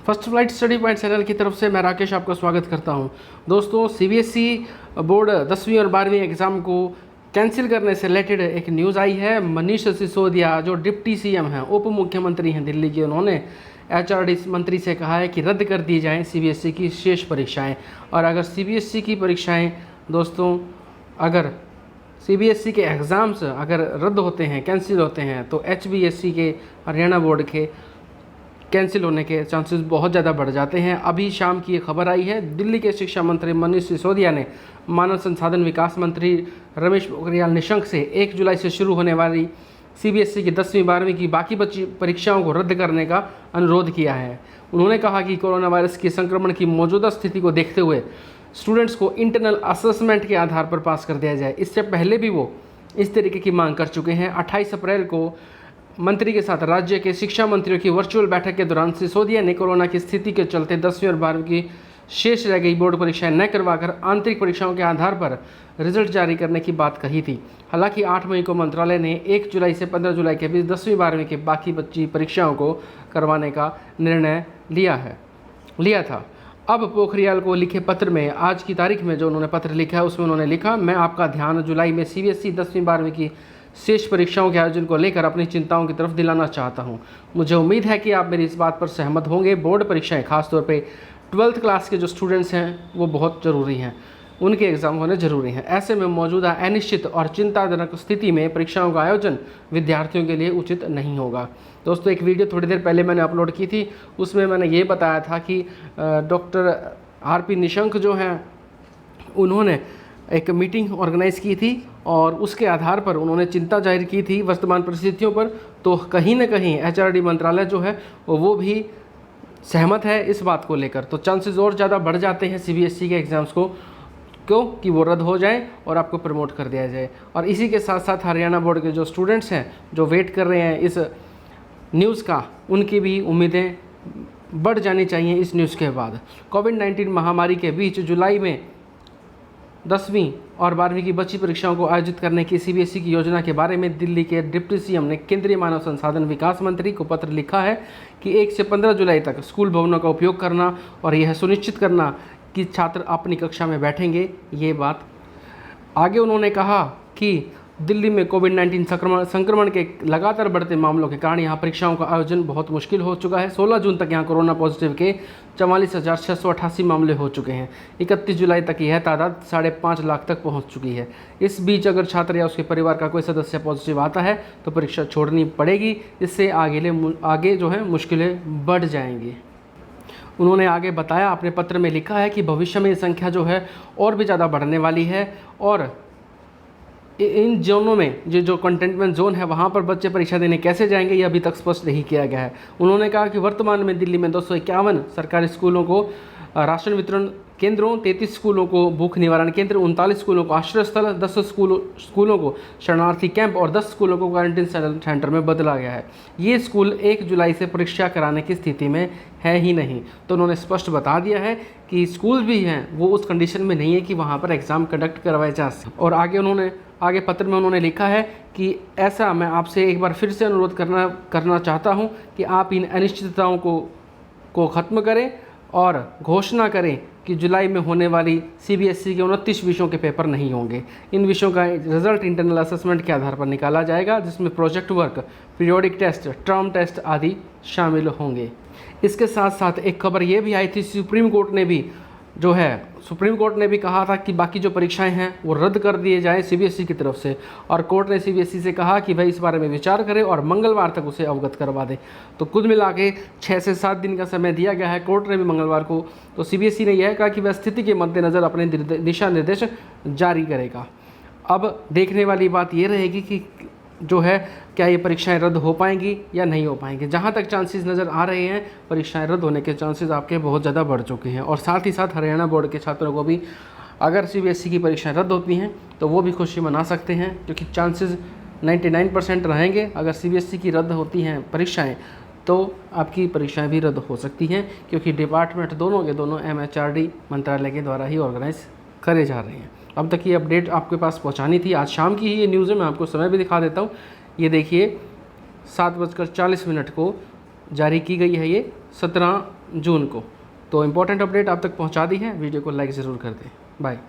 First flight study point channel की तरफ से मैं राकेश आपका स्वागत करता हूं। दोस्तों, सीबीएसई बोर्ड 10वीं और 12वीं एग्ज़ाम को कैंसिल करने से रिलेटेड एक न्यूज़ आई है। मनीष सिसोदिया जो डिप्टी सीएम हैं, उप मुख्यमंत्री हैं दिल्ली के, उन्होंने एचआरडी मंत्री से कहा है कि रद्द कर दी जाएँ सीबीएसई की शेष परीक्षाएँ। और अगर सीबीएसई की परीक्षाएँ दोस्तों, अगर सीबीएसई के एग्ज़ाम्स अगर रद्द होते हैं, कैंसिल होते हैं, तो एचबीएसई के, हरियाणा बोर्ड के कैंसिल होने के चांसेस बहुत ज़्यादा बढ़ जाते हैं। अभी शाम की ये खबर आई है, दिल्ली के शिक्षा मंत्री मनीष सिसोदिया ने मानव संसाधन विकास मंत्री रमेश पोखरियाल निशंक से 1 जुलाई से शुरू होने वाली सीबीएसई की 10वीं 12वीं की बाकी बची परीक्षाओं को रद्द करने का अनुरोध किया है। उन्होंने कहा कि कोरोना वायरस के संक्रमण की मौजूदा स्थिति को देखते हुए स्टूडेंट्स को इंटरनल असेसमेंट के आधार पर पास कर दिया जाए। इससे पहले भी वो इस तरीके की मांग कर चुके हैं। 28 अप्रैल को मंत्री के साथ राज्य के शिक्षा मंत्रियों की वर्चुअल बैठक के दौरान सिसोदिया ने कोरोना की स्थिति के चलते 10वीं और 12वीं की शेष रह गई बोर्ड परीक्षाएं न करवाकर आंतरिक परीक्षाओं के आधार पर रिजल्ट जारी करने की बात कही थी। हालांकि 8 मई को मंत्रालय ने 1 जुलाई से 15 जुलाई के बीच 10वीं 12वीं की बाकी बची परीक्षाओं को करवाने का निर्णय लिया था। अब पोखरियाल को लिखे पत्र में, आज की तारीख में जो उन्होंने पत्र लिखा है उसमें उन्होंने लिखा, मैं आपका ध्यान जुलाई में सीबीएसई 10वीं 12वीं की शेष परीक्षाओं के आयोजन को लेकर अपनी चिंताओं की तरफ दिलाना चाहता हूं। मुझे उम्मीद है कि आप मेरी इस बात पर सहमत होंगे। बोर्ड परीक्षाएं, खासतौर पे 12th क्लास के जो स्टूडेंट्स हैं वो बहुत ज़रूरी हैं, उनके एग्ज़ाम होने ज़रूरी हैं। ऐसे में मौजूदा अनिश्चित और चिंताजनक स्थिति में परीक्षाओं का आयोजन विद्यार्थियों के लिए उचित नहीं होगा। दोस्तों, एक वीडियो थोड़ी देर पहले मैंने अपलोड की थी, उसमें मैंने ये बताया था कि डॉक्टर आरपी निशंक जो हैं, उन्होंने एक मीटिंग ऑर्गेनाइज़ की थी और उसके आधार पर उन्होंने चिंता जाहिर की थी वर्तमान परिस्थितियों पर। तो कहीं ना कहीं एचआरडी मंत्रालय जो है वो भी सहमत है इस बात को लेकर। तो चांसेस और ज़्यादा बढ़ जाते हैं सीबीएसई के एग्ज़ाम्स को कि वो रद्द हो जाएं और आपको प्रमोट कर दिया जाए। और इसी के साथ साथ हरियाणा बोर्ड के जो स्टूडेंट्स हैं जो वेट कर रहे हैं इस न्यूज़ का, उनकी भी उम्मीदें बढ़ जानी चाहिए इस न्यूज़ के बाद। कोविड-19 महामारी के बीच जुलाई में 10वीं और 12वीं की बची परीक्षाओं को आयोजित करने की सीबीएसई की योजना के बारे में दिल्ली के डिप्टी सीएम ने केंद्रीय मानव संसाधन विकास मंत्री को पत्र लिखा है कि 1 से 15 जुलाई तक स्कूल भवनों का उपयोग करना और यह सुनिश्चित करना कि छात्र अपनी कक्षा में बैठेंगे। ये बात आगे उन्होंने कहा कि दिल्ली में कोविड-19 संक्रमण के लगातार बढ़ते मामलों के कारण यहाँ परीक्षाओं का आयोजन बहुत मुश्किल हो चुका है। 16 जून तक यहाँ कोरोना पॉजिटिव के 44,688 मामले हो चुके हैं। 31 जुलाई तक यह तादाद 5.5 लाख तक पहुँच चुकी है। इस बीच अगर छात्र या उसके परिवार का कोई सदस्य पॉजिटिव आता है तो परीक्षा छोड़नी पड़ेगी। इससे आगे जो है मुश्किलें बढ़ जाएंगी। उन्होंने आगे बताया, अपने पत्र में लिखा है कि भविष्य में ये संख्या जो है और भी ज़्यादा बढ़ने वाली है और इन जोनों में जो कंटेनमेंट जोन है वहाँ पर बच्चे परीक्षा देने कैसे जाएंगे ये अभी तक स्पष्ट नहीं किया गया है। उन्होंने कहा कि वर्तमान में दिल्ली में 251 सरकारी स्कूलों को राशन वितरण केंद्रों, 33 स्कूलों को भूख निवारण केंद्र, 39 स्कूलों को आश्रय स्थल, 10 स्कूलों को शरणार्थी कैंप और 10 स्कूलों को क्वारंटीन सेंटर में बदला गया है। ये स्कूल 1 जुलाई से परीक्षा कराने की स्थिति में है ही नहीं। तो उन्होंने स्पष्ट बता दिया है कि स्कूल भी हैं वो उस कंडीशन में नहीं है कि वहाँ पर एग्ज़ाम कंडक्ट करवाए जा सकें। और आगे पत्र में उन्होंने लिखा है कि ऐसा मैं आपसे एक बार फिर से अनुरोध करना चाहता हूँ कि आप इन अनिश्चितताओं को ख़त्म करें और घोषणा करें कि जुलाई में होने वाली सीबीएसई के 29 विषयों के पेपर नहीं होंगे। इन विषयों का रिजल्ट इंटरनल असेसमेंट के आधार पर निकाला जाएगा, जिसमें project work, periodic test, term test आदि शामिल होंगे। इसके साथ साथ एक खबर ये भी आई थी, सुप्रीम कोर्ट ने भी कहा था कि बाकी जो परीक्षाएं हैं वो रद्द कर दिए जाएं सीबीएसई की तरफ से। और कोर्ट ने सीबीएसई से कहा कि भाई इस बारे में विचार करें और मंगलवार तक उसे अवगत करवा दें। तो कुल मिला के 6 से 7 दिन का समय दिया गया है कोर्ट ने भी मंगलवार को। तो सीबीएसई ने यह कहा कि वह स्थिति के मद्देनज़र अपने दिशा निर्देश जारी करेगा। अब देखने वाली बात ये रहेगी कि जो है क्या ये परीक्षाएं रद्द हो पाएंगी या नहीं हो पाएंगी। जहाँ तक चांसेस नज़र आ रहे हैं, परीक्षाएं रद्द होने के चांसेस आपके बहुत ज़्यादा बढ़ चुके हैं। और साथ ही साथ हरियाणा बोर्ड के छात्रों को भी अगर सीबीएसई की परीक्षाएं रद्द होती हैं तो वो भी खुशी मना सकते हैं, क्योंकि चांसेस 99% रहेंगे। अगर सीबीएसई की रद्द होती हैं परीक्षाएँ तो आपकी परीक्षाएँ भी रद्द हो सकती हैं, क्योंकि डिपार्टमेंट दोनों के दोनों एमएचआरडी मंत्रालय के द्वारा ही ऑर्गेनाइज करे जा रहे हैं। अब तक ये अपडेट आपके पास पहुंचानी थी। आज शाम की ही ये न्यूज़ है, मैं आपको समय भी दिखा देता हूँ। ये देखिए 7:40 को जारी की गई है ये 17 जून को। तो इम्पोर्टेंट अपडेट आप तक पहुंचा दी है, वीडियो को लाइक ज़रूर कर दें। बाय।